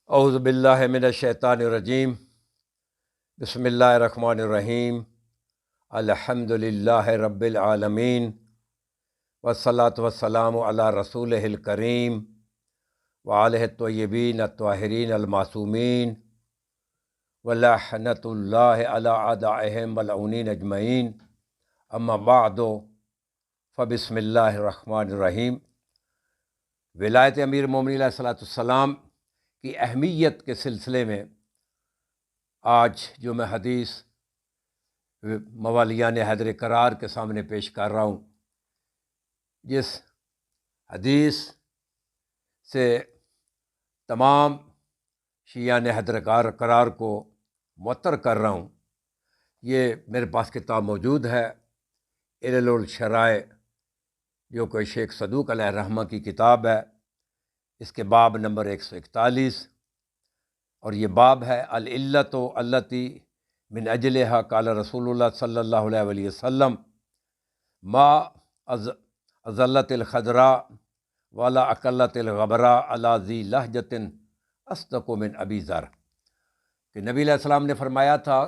اعوذ باللہ من الشیطان الرجیم بسم اللہ الرحمن الرحیم الحمد للہ رب العالمین والصلاة والسلام علی رسولہ الکریم وآلہ الطیبین الطاہرین المعصومین ولعنۃ اللہ علی اعدائہم ملعونین اجمعین اما بعد فبسم اللہ الرحمن الرحیم۔ ولایت امیر المومنین علیہ الصلوۃ والسلام کی اہمیت کے سلسلے میں آج جو میں حدیث موالیان حیدر کرار کے سامنے پیش کر رہا ہوں، جس حدیث سے تمام شیعان حیدر کرار کو معطر کر رہا ہوں، یہ میرے پاس کتاب موجود ہے، علل الشرائع، جو کہ شیخ صدوق علیہ الرحمہ کی کتاب ہے۔ اس کے باب نمبر 141، اور یہ باب ہے العلۃ التی من اجلھا قال رسول اللہ صلی اللہ علیہ وسلم ما ازلت الخضراء ولا اقلت الغبراء علی ذی لہجۃ اصدق من ابی ذر، کہ نبی علیہ السلام نے فرمایا تھا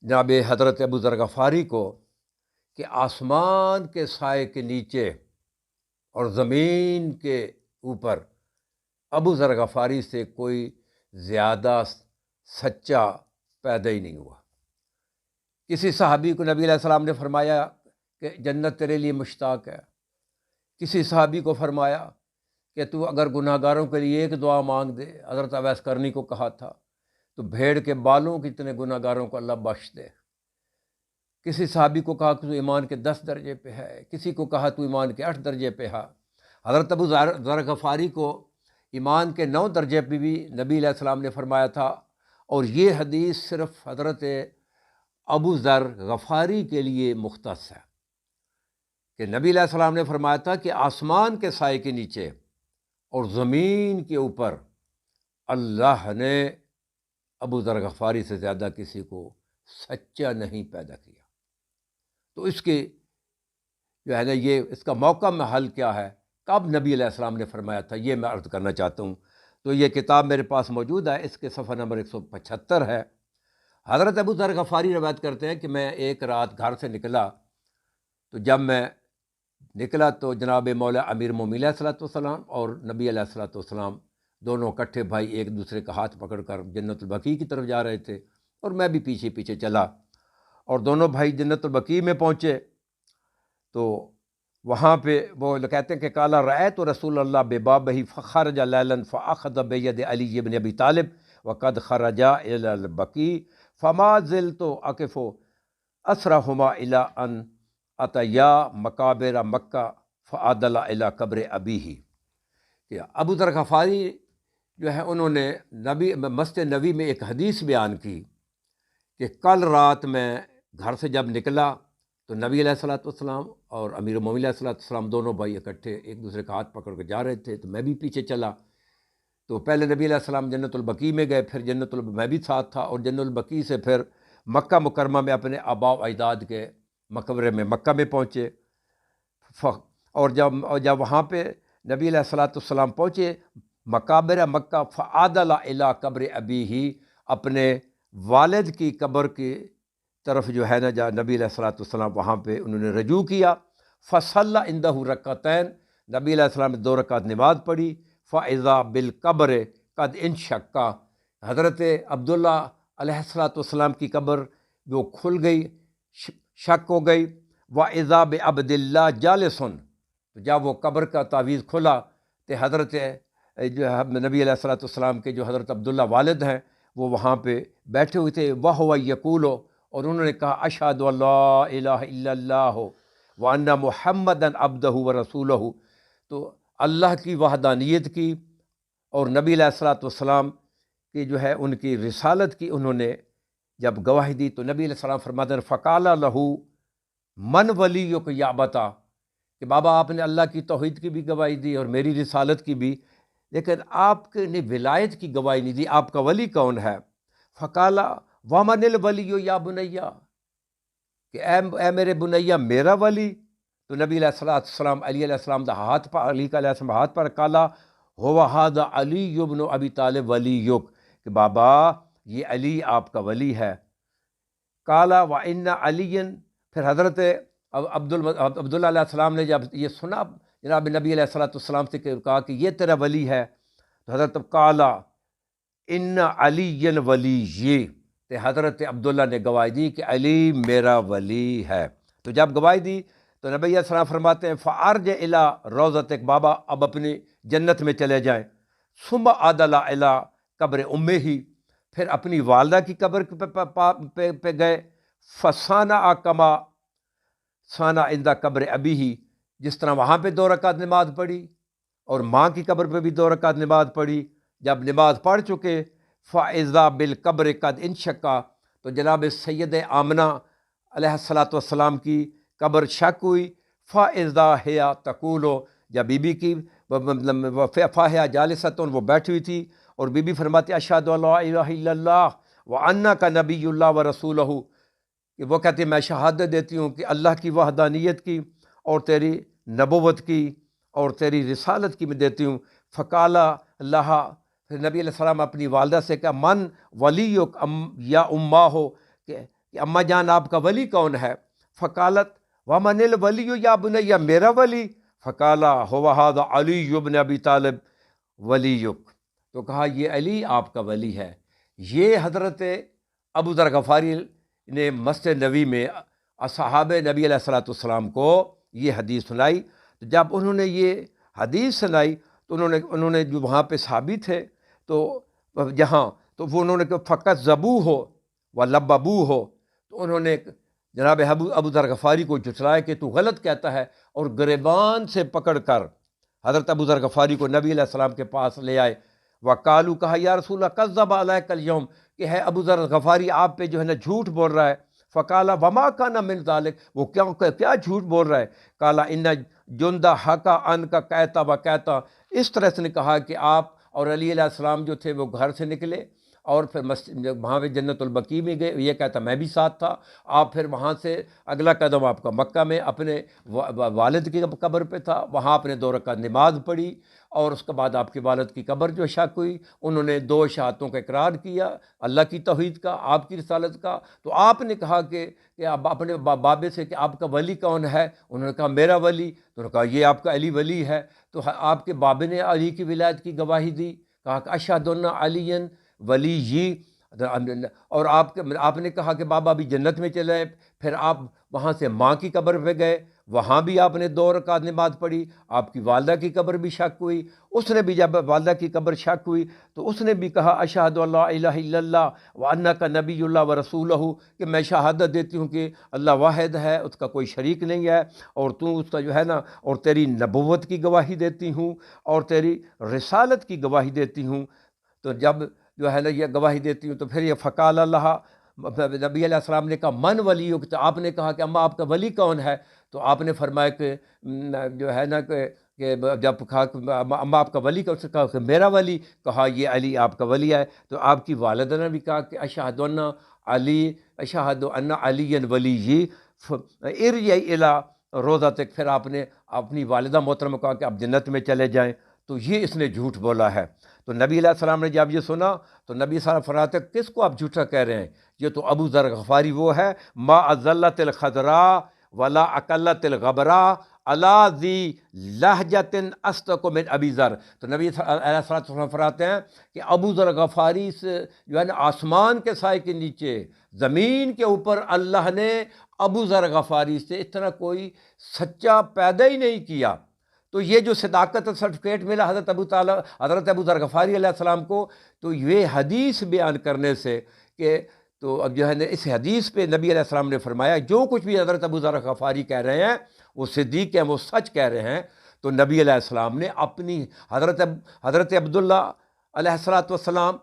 جناب حضرت ابو ذر غفاری کو کہ آسمان کے سائے کے نیچے اور زمین کے اوپر ابو ذر غفاری سے کوئی زیادہ سچا پیدا ہی نہیں ہوا۔ کسی صحابی کو نبی علیہ السلام نے فرمایا کہ جنت تیرے لیے مشتاق ہے، کسی صحابی کو فرمایا کہ تو اگر گناہ گاروں کے لیے ایک دعا مانگ دے، حضرت اویس کرنی کو کہا تھا، تو بھیڑ کے بالوں کتنے گناہ گاروں کو اللہ بخش دے۔ کسی صحابی کو کہا کہ تو ایمان کے 10 درجے پہ ہے، کسی کو کہا تو ایمان کے 8 درجے پہ ہے۔ حضرت ابو ذر غفاری کو ایمان کے 9 درجے پہ بھی نبی علیہ السلام نے فرمایا تھا، اور یہ حدیث صرف حضرت ابو ذر غفاری کے لیے مختص ہے کہ نبی علیہ السلام نے فرمایا تھا کہ آسمان کے سائے کے نیچے اور زمین کے اوپر اللہ نے ابو ذر غفاری سے زیادہ کسی کو سچا نہیں پیدا کیا۔ تو اس کی جو ہے نا، یہ اس کا موقع محل کیا ہے، کب نبی علیہ السلام نے فرمایا تھا، یہ میں عرض کرنا چاہتا ہوں۔ تو یہ کتاب میرے پاس موجود ہے، اس کے صفحہ نمبر 175 ہے۔ حضرت ابو ذر غفاری روایت کرتے ہیں کہ میں ایک رات گھر سے نکلا، تو جب میں نکلا تو جناب مولا امیر المومنین علیہ السلام اور نبی علیہ السلام دونوں اکٹھے بھائی ایک دوسرے کا ہاتھ پکڑ کر جنت البقیع کی طرف جا رہے تھے، اور میں بھی پیچھے پیچھے چلا، اور دونوں بھائی جنت البقیع میں پہنچے تو وہاں پہ وہ کہتے ہیں کہ قال رأیت رسول اللہ ببابہ فخرج لیلا فاخذ بید علی بن ابی طالب وقد خرج الی البقیع فما زلت اقف اسرہما الی ان اتیا مقابر مکہ فعدل الی قبر ابیہ، کہ ابو ذر غفاری جو ہے انہوں نے مسجد نبوی میں ایک حدیث بیان کی کہ کل رات میں گھر سے جب نکلا تو نبی علیہ السلام اور امیر المومنین علیہ السلام دونوں بھائی اکٹھے ایک دوسرے کا ہاتھ پکڑ کے جا رہے تھے، تو میں بھی پیچھے چلا۔ تو پہلے نبی علیہ السلام جنت البقیع میں گئے، پھر میں بھی ساتھ تھا، اور جنت البقیع سے پھر مکہ مکرمہ میں اپنے آباء و اجداد کے مقبرے میں مکہ میں پہنچے۔ اور جب وہاں پہ نبی علیہ السلام پہنچے مقابر مکہ فعدل الی قبر ابیہ، اپنے والد کی قبر کی طرف جو ہے نا نبی علیہ السلام وہاں پہ انہوں نے رجوع کیا۔ فصلی عندہ رکعتین، نبی علیہ السلام نے 2 رکعت نماز پڑھی۔ فاذا بالقبر قد انشق، حضرت عبداللہ علیہ السلام کی قبر وہ کھل گئی، شک ہو گئی۔ واذا بعبد اللہ جالس، تو جب وہ قبر کا تعویذ کھلا تو حضرت جو نبی علیہ السلام کے جو حضرت عبداللہ والد ہیں وہ وہاں پہ بیٹھے ہوئے تھے۔ وہو یقول، اور انہوں نے کہا اشہد ان لا الہ الا اللہ وان محمدا عبدہ ورسولہ، تو اللہ کی وحدانیت کی اور نبی علیہ السلام کی جو ہے ان کی رسالت کی انہوں نے جب گواہی دی، تو نبی علیہ السلام فرماتے ہیں فقال لہ من ولیک یا ابتا، کہ بابا آپ نے اللہ کی توحید کی بھی گواہی دی اور میری رسالت کی بھی، لیکن آپ نے ولایت کی گواہی نہیں دی، آپ کا ولی کون ہے؟ فقال ومن الولی یا بنیا، کہ اے میرے بنیا میرا ولی؟ تو نبی علیہ السلام علی علیہ السلام دا ہاتھ پر علی کا علیہ السلام ہاتھ پر کالا ہوا ھذا علی ابن ابی طالب ولیک، کہ بابا یہ علی آپ کا ولی ہے۔ قال وان علی، پھر حضرت عبداللہ علیہ السلام نے جب یہ سنا جناب نبی علیہ الصلوۃ والسلام سے کہ کہا کہ یہ تیرا ولی ہے، تو حضرت قال ان علی ولی، یہ کہ حضرت عبداللہ نے گواہی دی کہ علی میرا ولی ہے۔ تو جب گواہی دی تو نبی علیہ السلام فرماتے ہیں فارجع الی روضتک، بابا اب اپنی جنت میں چلے جائیں۔ ثم عدل الی قبر امہ، پھر اپنی والدہ کی قبر پہ گئے۔ فصنع کما صنع عند قبر ابیہ، جس طرح وہاں پہ 2 رکعت نماز پڑھی اور ماں کی قبر پہ بھی 2 رکعت نماز پڑھی۔ جب نماز پڑھ چکے فاذا بالقبر قد انشقا، تو جناب سید آمنہ علیہ الصلوۃ والسلام کی قبر شق ہوئی۔ فاذا ہی تقول، جب بی بی کی فاہیا جالست، وہ بیٹھی ہوئی تھی اور بی بی فرماتی اشہد ان لا الہ الا اللہ وانک نبی اللہ ورسولہ، کہ وہ کہتی میں شہادت دیتی ہوں کہ اللہ کی وحدانیت کی اور تیری نبوت کی اور تیری رسالت کی میں دیتی ہوں۔ فقال اللہ، پھر نبی علیہ السلام اپنی والدہ سے کہا من ولیک یا اماں ہو، کہ اماں جان آپ کا ولی کون ہے؟ فقالت ومن الولی یا بنی، میرا ولی؟ فقال هو ھذا علی بن ابی طالب ولیک، تو کہا یہ علی آپ کا ولی ہے۔ یہ حضرت ابو ذر غفاری نے مسجد نبوی میں اصحاب نبی علیہ الصلوۃ والسلام کو یہ حدیث سنائی۔ تو جب انہوں نے یہ حدیث سنائی تو انہوں نے جو وہاں پہ صحابی تھے تو جہاں تو وہ انہوں نے کہ فقط ذبو ہو و لببو ہو، تو انہوں نے جناب ابو ذر غفاری کو جھٹلایا کہ تو غلط کہتا ہے، اور گریبان سے پکڑ کر حضرت ابو ذر غفاری کو نبی علیہ السلام کے پاس لے آئے۔ وقالو، کہا یا رسول اللہ کذب علیک الیوم، کہ ہے ابو ذر غفاری آپ پہ جو ہے نا جھوٹ بول رہا ہے۔ فقال وما کان من ذلک، وہ کیا جھوٹ بول رہا ہے؟ قال ان جندہ حقا ان کا کہتا و کہتا، اس طرح سے نے کہا کہ آپ اور علی علیہ السلام جو تھے وہ گھر سے نکلے اور پھر وہاں پہ جنت البقیع میں گئے، یہ کہتا میں بھی ساتھ تھا۔ آپ پھر وہاں سے اگلا قدم آپ کا مکہ میں اپنے والد کی قبر پہ تھا، وہاں آپ نے 2 رکعت نماز پڑھی، اور اس کے بعد آپ کے والد کی قبر جو شق ہوئی، انہوں نے 2 شہادتوں کا اقرار کیا، اللہ کی توحید کا، آپ کی رسالت کا۔ تو آپ نے کہا کہ آپ اپنے بابے سے کہ آپ کا ولی کون ہے؟ انہوں نے کہا میرا ولی، تو انہوں نے کہا یہ آپ کا علی ولی ہے۔ تو آپ کے بابے نے علی کی ولایت کی گواہی دی، کہا کہ اشہد ان علی ولی جی، اور آپ نے کہا کہ بابا بھی جنت میں چلے گئے۔ پھر آپ وہاں سے ماں کی قبر پہ گئے، وہاں بھی آپ نے 2 رکعت نماز پڑھی، آپ کی والدہ کی قبر بھی شق ہوئی، اس نے بھی جب والدہ کی قبر شق ہوئی تو اس نے بھی کہا اشہد ان لا الہ الا اللہ وانک نبی اللہ ورسولہ، کہ میں شہادت دیتی ہوں کہ اللہ واحد ہے، اس کا کوئی شریک نہیں ہے، اور تو اس کا جو ہے نا اور تیری نبوت کی گواہی دیتی ہوں اور تیری رسالت کی گواہی دیتی ہوں۔ تو جب جو ہے نا یہ گواہی دیتی ہوں تو پھر یہ فقال اللہ، نبی علیہ السلام نے کہا من ولیک، تو آپ نے کہا کہ اماں آپ کا ولی کون ہے؟ تو آپ نے فرمایا کہ جو ہے نا کہ جب کہا کہ اماں آپ کا ولی کا، اس نے کہا کہ میرا ولی، کہا یہ علی آپ کا ولی ہے۔ تو آپ کی والدہ نے بھی کہا کہ اشہد ان علی ولی جی ارجعی الی روضتک، پھر آپ نے اپنی والدہ محترمہ کو کہا کہ آپ جنت میں چلے جائیں۔ تو یہ اس نے جھوٹ بولا ہے۔ تو نبی علیہ السلام نے جب یہ سنا تو نبی صلی اللہ علیہ وسلم فرماتے کس کو آپ جھوٹا کہہ رہے ہیں؟ یہ تو ابو ذر غفاری وہ ہے ما اذلت الخضراء ولا اقلت الغبراء الا ذی لہجۃ اصدق من ابی ذر۔ تو نبی علیہ السلام فرماتے ہیں کہ ابو ذر غفاری سے جو ہے نا آسمان کے سائے کے نیچے زمین کے اوپر اللہ نے ابو ذر غفاری سے اتنا کوئی سچا پیدا ہی نہیں کیا۔ تو یہ جو صداقت سرٹیفکیٹ ملا حضرت ابو ذر غفاری علیہ السلام کو، تو یہ حدیث بیان کرنے سے کہ تو اب جو ہے نا اس حدیث پہ نبی علیہ السلام نے فرمایا جو کچھ بھی حضرت ابو ذر غفاری کہہ رہے ہیں وہ صدیق ہیں، وہ سچ کہہ رہے ہیں۔ تو نبی علیہ السلام نے اپنی حضرت عبداللہ علیہ السلام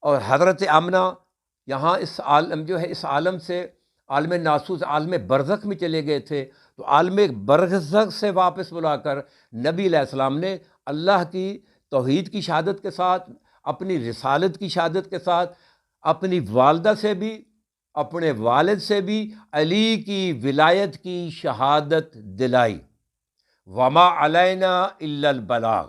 اور حضرت آمنہ یہاں اس عالم جو ہے اس عالم سے عالم ناسوس عالم برزخ میں چلے گئے تھے، تو عالم برزخ سے واپس بلا کر نبی علیہ السلام نے اللہ کی توحید کی شہادت کے ساتھ، اپنی رسالت کی شہادت کے ساتھ، اپنی والدہ سے بھی اپنے والد سے بھی علی کی ولایت کی شہادت دلائی۔ وما علینا الا البلاغ۔